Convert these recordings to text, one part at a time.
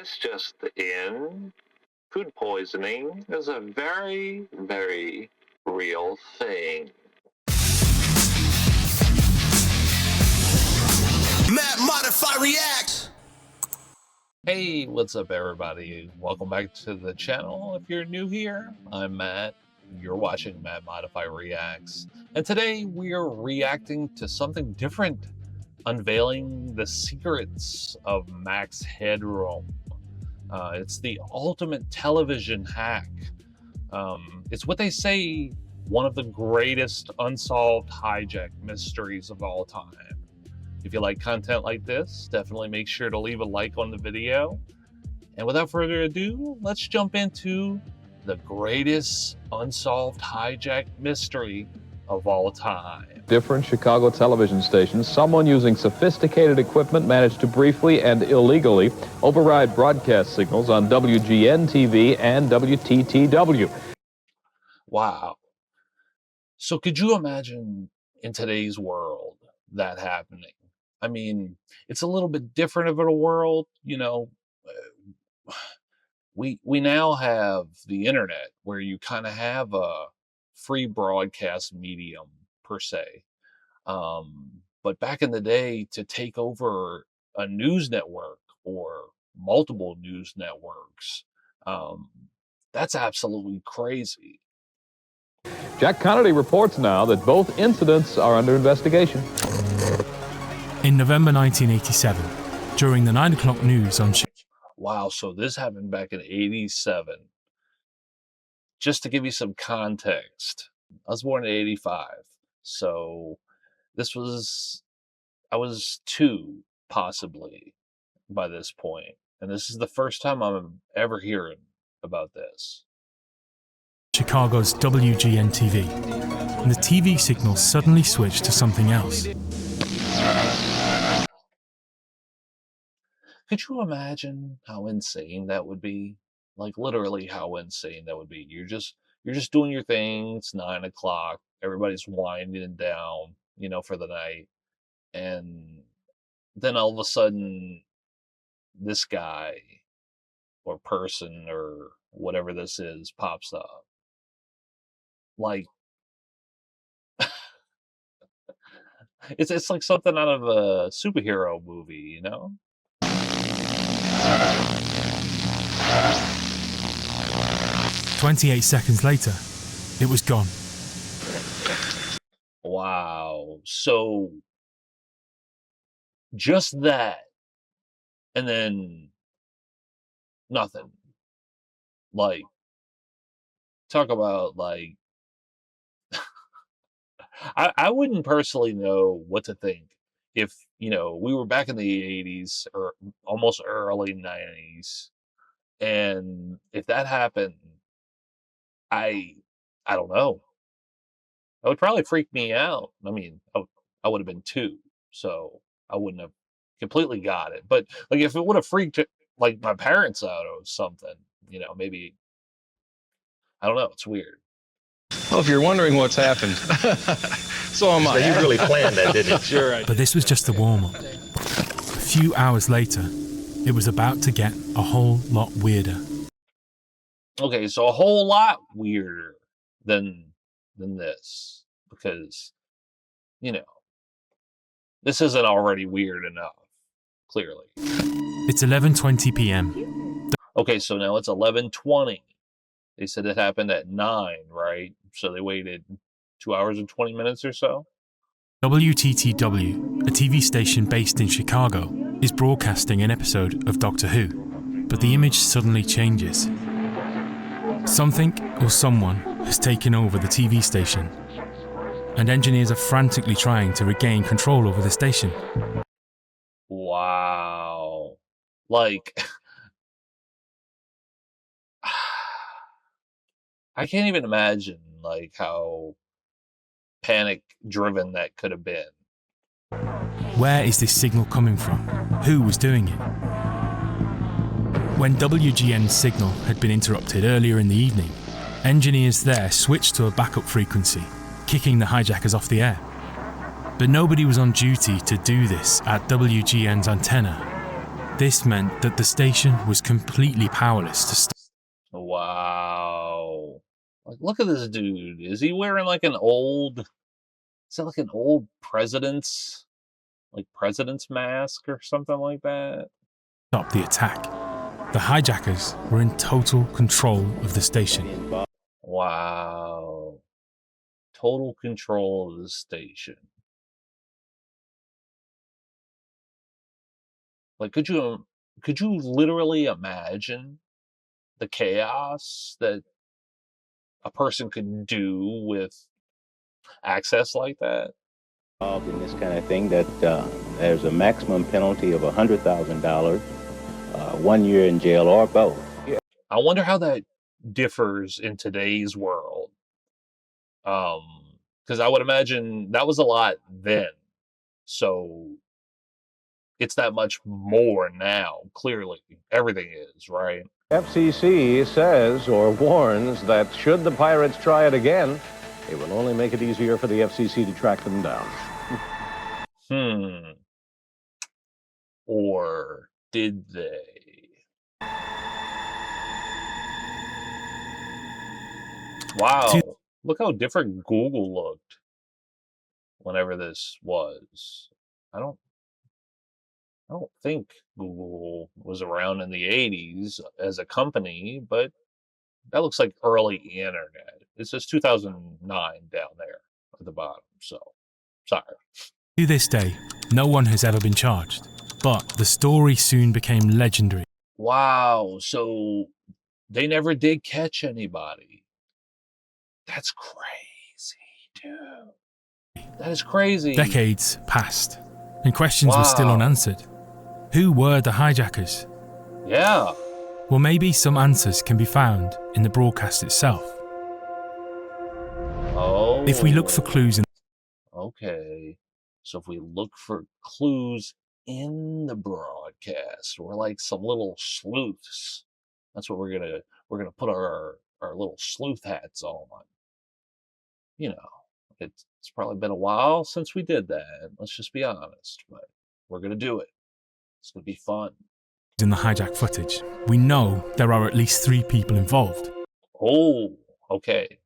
It's just in. Food poisoning is a very, very real thing. Matt Modify React. Hey, what's up everybody? Welcome back to the channel. If you're new here, I'm Matt. You're watching Matt Modify Reacts. And today we are reacting to something different, unveiling the secrets of Max Headroom. It's the ultimate television hack. It's what they say, one of the greatest unsolved hijack mysteries of all time. If you like content like this, definitely make sure to leave a like on the video. And without further ado, let's jump into the greatest unsolved hijack mystery of all time. Different Chicago television stations, someone using sophisticated equipment managed to briefly and illegally override broadcast signals on WGN-TV and WTTW. Wow. So could you imagine in today's world that happening? I mean, it's a little bit different of a world, you know. We now have the internet where you kind of have a free broadcast medium per se. But back in the day, to take over a news network or multiple news networks, that's absolutely crazy. Jack Connolly reports now that both incidents are under investigation. In November 1987, during the 9 o'clock news on... Wow, so this happened back in '87. Just to give you some context, I was born in '85, so I was 2, possibly, by this point. And this is the first time I'm ever hearing about this. Chicago's WGN-TV, and the TV signal suddenly switched to something else. Could you imagine how insane that would be? Like literally how insane that would be. You're just doing your thing. It's 9 o'clock. Everybody's winding down, you know, for the night. And then all of a sudden, this guy or person or whatever this is pops up. Like, it's like something out of a superhero movie, you know? 28 seconds later, it was gone. Wow. So just that, and then nothing. Like, talk about like, I wouldn't personally know what to think if, you know, we were back in the 80s or almost early 90s, and if that happened, I don't know. That would probably freak me out. I mean, I would have been 2, so I wouldn't have completely got it. But like, if it would have freaked like my parents out or something, you know, maybe, I don't know. It's weird. Well, if you're wondering what's happened, so am I. You really planned that, didn't you? Sure I did. But this was just the warm-up. A few hours later, it was about to get a whole lot weirder. Okay, so a whole lot weirder than this, because, you know, this isn't already weird enough, clearly. It's 11:20 p.m. Okay, so now it's 11:20. They said it happened at 9, right? So they waited 2 hours and 20 minutes or so? WTTW, a TV station based in Chicago, is broadcasting an episode of Doctor Who, but the image suddenly changes. Something or someone has taken over the TV station, and engineers are frantically trying to regain control over the station. Wow. Like, I can't even imagine, like, how panic-driven that could have been. Where is this signal coming from? Who was doing it? When WGN's signal had been interrupted earlier in the evening, engineers there switched to a backup frequency, kicking the hijackers off the air. But nobody was on duty to do this at WGN's antenna. This meant that the station was completely powerless to stop. Wow. Like, look at this dude. Is he wearing like an old, is that like an old president's mask or something like that? Stop the attack. The hijackers were in total control of the station. Wow. Total control of the station. Like, could you literally imagine the chaos that a person could do with access like that? Involved in this kind of thing, that there's a maximum penalty of $100,000, 1 year in jail, or both. I wonder how that differs in today's world. Because I would imagine that was a lot then. So it's that much more now. Clearly, everything is, right? FCC says or warns that should the pirates try it again, it will only make it easier for the FCC to track them down. Or did they? Wow. Look how different Google looked whenever this was. I don't think Google was around in the 80s as a company, but that looks like early internet. It says 2009 down there at the bottom, so sorry. To this day, no one has ever been charged, but the story soon became legendary. Wow, so they never did catch anybody. That's crazy, dude. That is crazy. Decades passed, and questions were still unanswered. Who were the hijackers? Yeah. Well, maybe some answers can be found in the broadcast itself. Oh. If we look for clues in... Okay. So if we look for clues in the broadcast, we're like some little sleuths. That's what we're gonna put our little sleuth hats on. You know, it's probably been a while since we did that. Let's just be honest, but we're gonna do it. It's gonna be fun. In the hijack footage, we know there are at least 3 people involved. Oh, okay.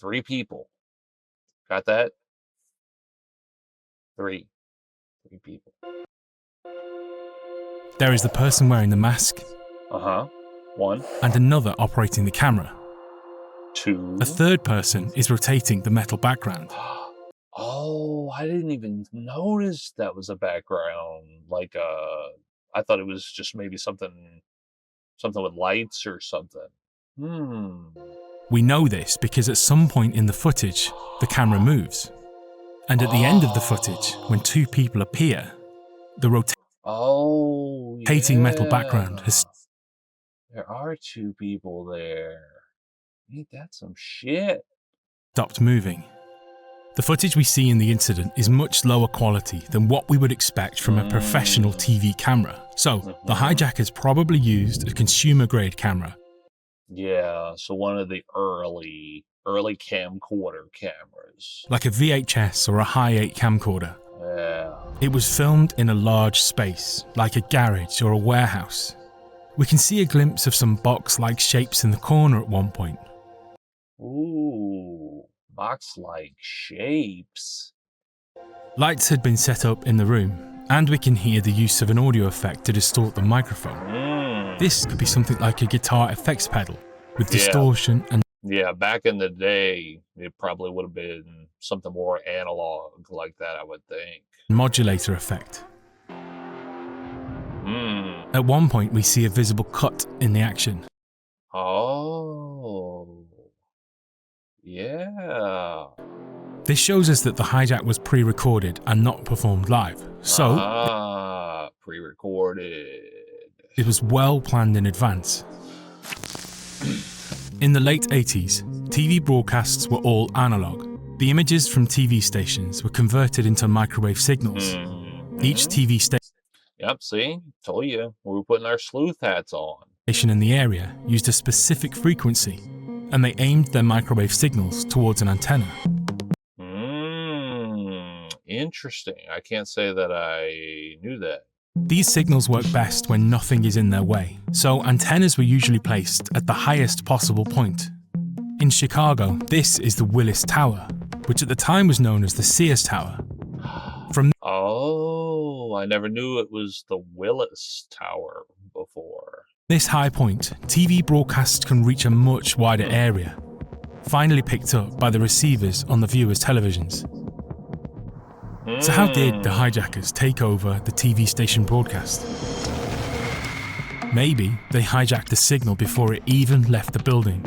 3 people. Got that? 3 people. There is the person wearing the mask. 1. And another operating the camera. 2. A third person is rotating the metal background. Oh, I didn't even notice that was a background. Like, I thought it was just maybe something with lights or something. We know this because at some point in the footage, the camera moves. And at the end of the footage, when 2 people appear, the rotating metal background has... There are 2 people there. Ain't that some shit? Stopped moving. The footage we see in the incident is much lower quality than what we would expect from a professional TV camera. So, the hijackers probably used a consumer-grade camera. Yeah, so one of the early camcorder cameras. Like a VHS or a Hi8 camcorder. Yeah. It was filmed in a large space, like a garage or a warehouse. We can see a glimpse of some box-like shapes in the corner at one point. Ooh, box-like shapes. Lights had been set up in the room, and we can hear the use of an audio effect to distort the microphone. This could be something like a guitar effects pedal, with distortion and... Yeah, back in the day, it probably would have been something more analog like that, I would think. Modulator effect. At one point, we see a visible cut in the action. Oh, yeah. This shows us that the hijack was pre-recorded and not performed live. So, pre-recorded. It was well planned in advance. In the late 80s, TV broadcasts were all analog. The images from TV stations were converted into microwave signals. Each TV station... Yep, see? Told you. We were putting our sleuth hats on. ...in the area used a specific frequency, and they aimed their microwave signals towards an antenna. Interesting. I can't say that I knew that. These signals work best when nothing is in their way, so antennas were usually placed at the highest possible point. In Chicago, this is the Willis Tower, which at the time was known as the Sears Tower. Oh, I never knew it was the Willis Tower before. This high point, TV broadcasts can reach a much wider area, finally picked up by the receivers on the viewers' televisions. So how did the hijackers take over the TV station broadcast? Maybe they hijacked the signal before it even left the building.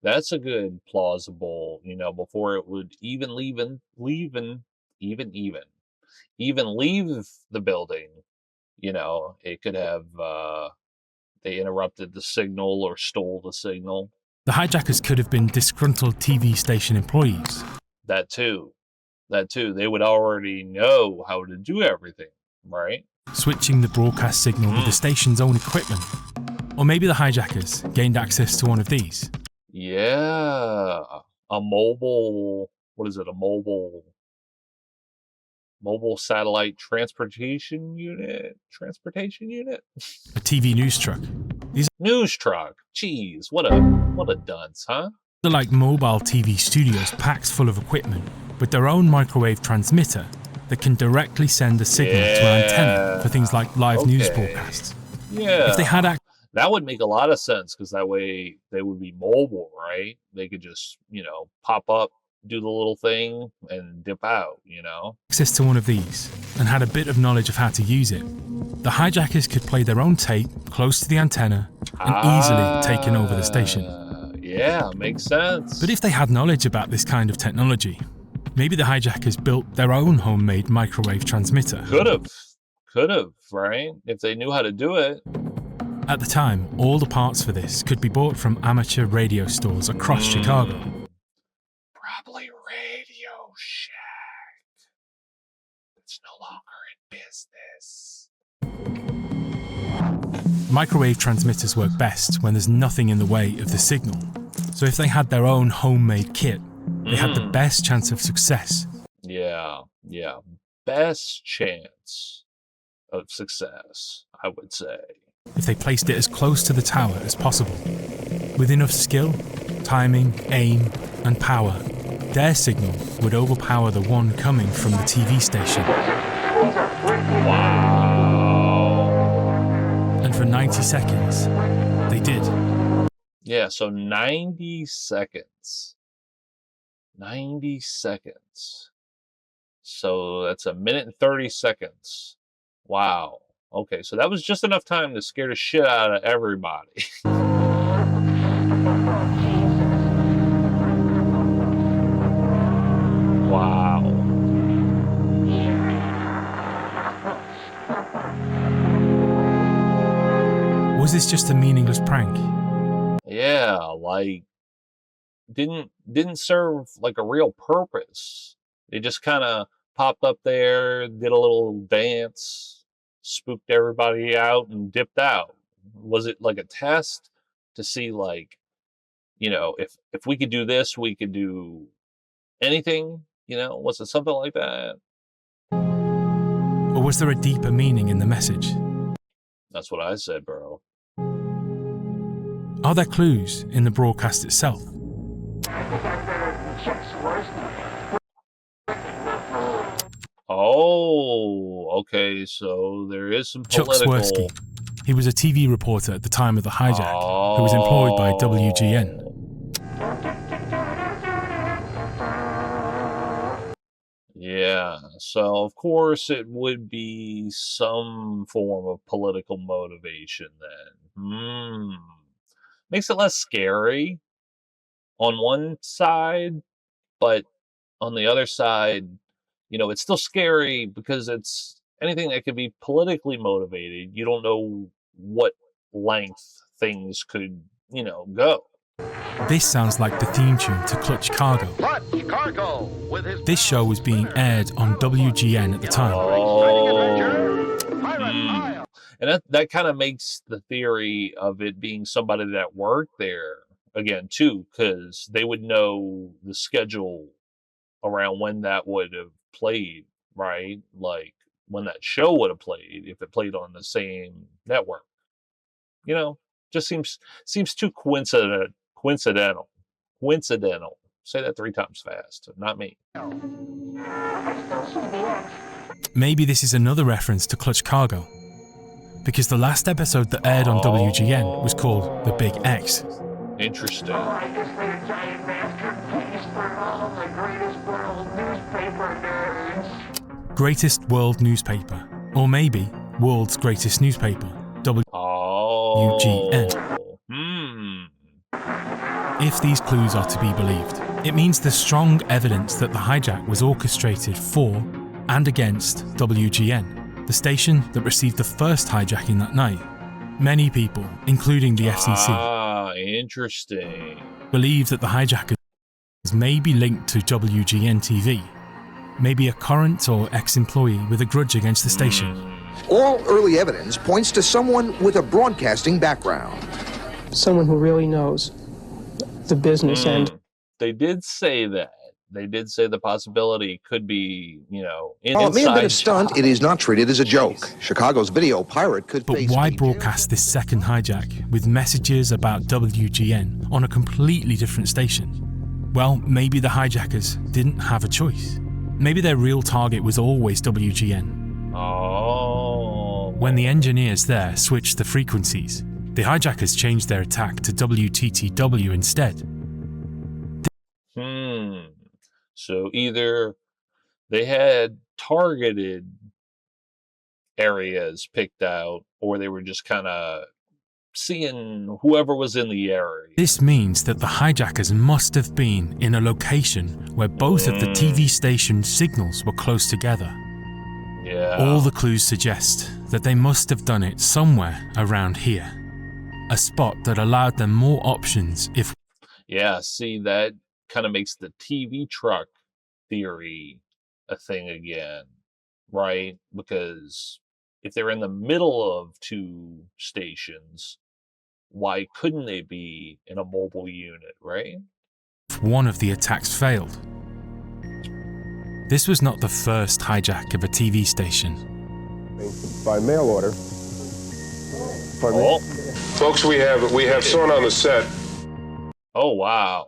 That's a good plausible, before it would even leave the building, it could have they interrupted the signal or stole the signal. The hijackers could have been disgruntled TV station employees. That too. They would already know how to do everything, right? Switching the broadcast signal with the station's own equipment. Or maybe the hijackers gained access to one of these. Yeah. A mobile satellite transportation unit? A TV news truck. News truck. Jeez, what a dunce, huh? They're like mobile TV studios packed full of equipment with their own microwave transmitter that can directly send a signal to an antenna for things like live news broadcasts. Yeah. If they had that would make a lot of sense, because that way they would be mobile, right? They could just, pop up, do the little thing, and dip out, access to one of these and had a bit of knowledge of how to use it, the hijackers could play their own tape close to the antenna and easily taken over the station. Yeah, makes sense. But if they had knowledge about this kind of technology, maybe the hijackers built their own homemade microwave transmitter. Could have, right? If they knew how to do it. At the time, all the parts for this could be bought from amateur radio stores across Chicago. Probably Radio Shack. It's no longer in business. Microwave transmitters work best when there's nothing in the way of the signal. So if they had their own homemade kit, they had the best chance of success. Yeah. Best chance of success, I would say. If they placed it as close to the tower as possible. With enough skill, timing, aim, and power, their signal would overpower the one coming from the TV station. Wow. And for 90 seconds, they did. Yeah, so 90 seconds. 90 seconds. So that's a minute and 30 seconds. Wow. Okay, so that was just enough time to scare the shit out of everybody. Wow. Was this just a meaningless prank? Yeah, like didn't serve like a real purpose. They just kind of popped up there, did a little dance, spooked everybody out, and dipped out. Was it like a test to see, like, if we could do this, we could do anything? Was it something like that? Or was there a deeper meaning in the message? That's what I said, bro. Are there clues in the broadcast itself? Oh, okay, so there is some Chuck political... Swirsky. He was a TV reporter at the time of the hijack, who was employed by WGN. Yeah, so of course it would be some form of political motivation then. Makes it less scary on one side, but on the other side, it's still scary because it's anything that could be politically motivated. You don't know what length things could, go. This sounds like the theme tune to Clutch Cargo. Clutch Cargo with his This show was being aired on WGN at the time. And that kind of makes the theory of it being somebody that worked there again too, because they would know the schedule around when that would have played. right? Like when that show would have played, if it played on the same network. You know, just seems too coincidental. Coincidental. Say that 3 times fast. Not me. Maybe this is another reference to Clutch Cargo, because the last episode that aired on WGN was called The Big X. Interesting. Greatest World Newspaper, or maybe World's Greatest Newspaper, WGN. If these clues are to be believed, it means there's strong evidence that the hijack was orchestrated for and against WGN, the station that received the first hijacking that night. Many people, including the FCC, Interesting. believe that the hijackers may be linked to WGN TV, maybe a current or ex-employee with a grudge against the station. All early evidence points to someone with a broadcasting background. Someone who really knows the business end. They did say that. They did say the possibility could be, While it may have been a stunt, it is not treated as a joke. Chicago's video pirate could But face... why broadcast this second hijack with messages about WGN on a completely different station? Well, maybe the hijackers didn't have a choice. Maybe their real target was always WGN. When the engineers there switched the frequencies, the hijackers changed their attack to WTTW instead. So either they had targeted areas picked out, or they were just kind of seeing whoever was in the area. This means that the hijackers must have been in a location where both of the TV station signals were close together. Yeah. All the clues suggest that they must have done it somewhere around here. A spot that allowed them more options if... Yeah, see, that kind of makes the TV truck theory a thing again, right? Because if they're in the middle of 2 stations, why couldn't they be in a mobile unit, right? One of the attacks failed. This was not the first hijack of a TV station. By mail order. Pardon me? Folks, we have someone on the set. Oh, wow.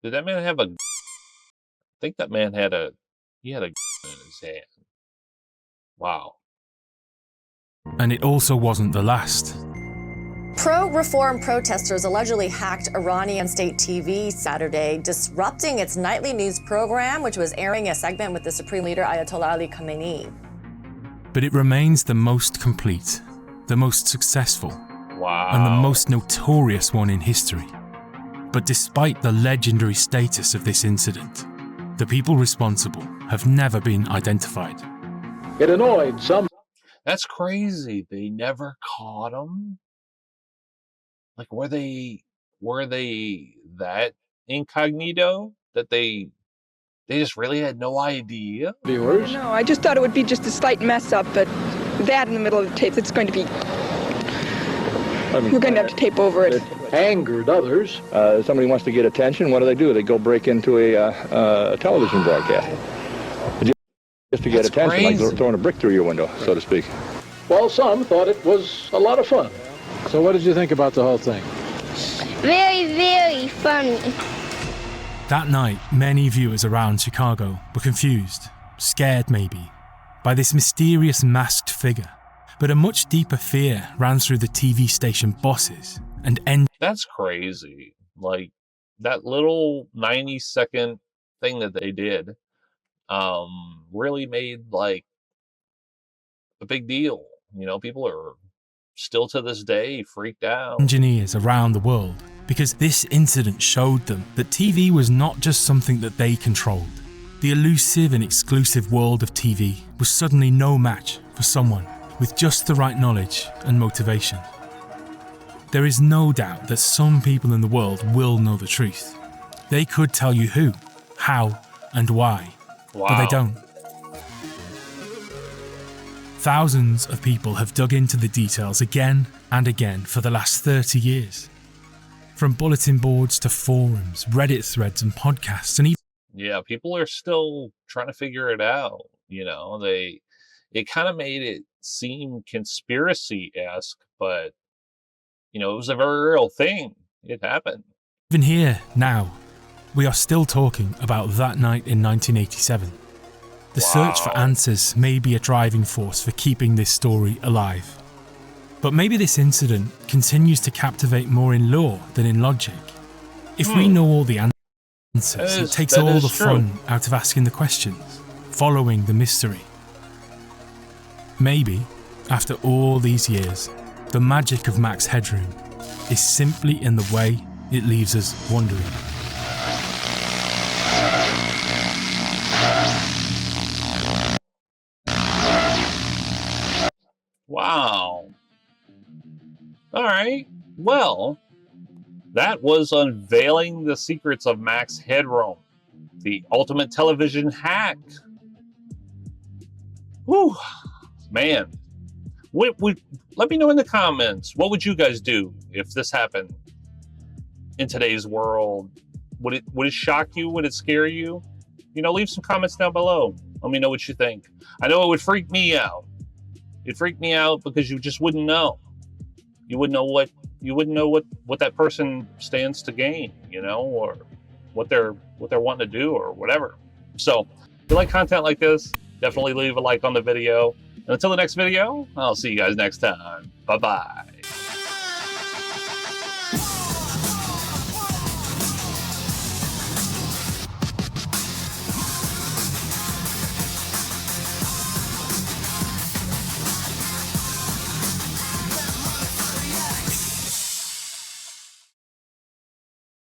Did that man have a... I think that man had a... He had a in his hand. Wow. And it also wasn't the last. Pro-reform protesters allegedly hacked Iranian state TV Saturday, disrupting its nightly news program, which was airing a segment with the Supreme Leader Ayatollah Ali Khamenei. But it remains the most complete, the most successful, and the most notorious one in history. But despite the legendary status of this incident, the people responsible have never been identified. It annoyed some. That's crazy. They never caught him? Like, were they that incognito that they just really had no idea? Viewers? No, I just thought it would be just a slight mess up, but that in the middle of the tape, it's going to be... We're going to have to tape over it. It angered others. Somebody wants to get attention, what do? They go break into a television broadcast. Just to get attention, crazy. Like throwing a brick through your window, so to speak. Well, some thought it was a lot of fun. So what did you think about the whole thing? Very, very funny. That night, many viewers around Chicago were confused, scared maybe, by this mysterious masked figure. But a much deeper fear ran through the TV station bosses and That's crazy. Like, that little 90-second thing that they did really made, like, a big deal. You know, people are still to this day freaked out. Engineers around the world, because this incident showed them that TV was not just something that they controlled. The elusive and exclusive world of TV was suddenly no match for someone with just the right knowledge and motivation. There is no doubt that some people in the world will know the truth. They could tell you who, how, and why, but they don't. Thousands of people have dug into the details again and again for the last 30 years. From bulletin boards to forums, Reddit threads and podcasts, and even... Yeah, people are still trying to figure it out. It kind of made it seem conspiracy-esque, but it was a very real thing. It happened. Even here, now, we are still talking about that night in 1987. The search for answers may be a driving force for keeping this story alive. But maybe this incident continues to captivate more in lore than in logic. If we know all the answers, it takes all the fun out of asking the questions, following the mystery. Maybe, after all these years, the magic of Mac's Headroom is simply in the way it leaves us wondering. Wow. All right. Well, that was unveiling the secrets of Mac's Headroom, the ultimate television hack. Whew, man. Let me know in the comments, what would you guys do if this happened in today's world? Would it shock you? Would it scare you? Leave some comments down below. Let me know what you think. I know it would freak me out. It'd freak me out because you just wouldn't know. You wouldn't know what that person stands to gain, or what they're wanting to do or whatever. So if you like content like this, definitely leave a like on the video. And until the next video, I'll see you guys next time. Bye-bye.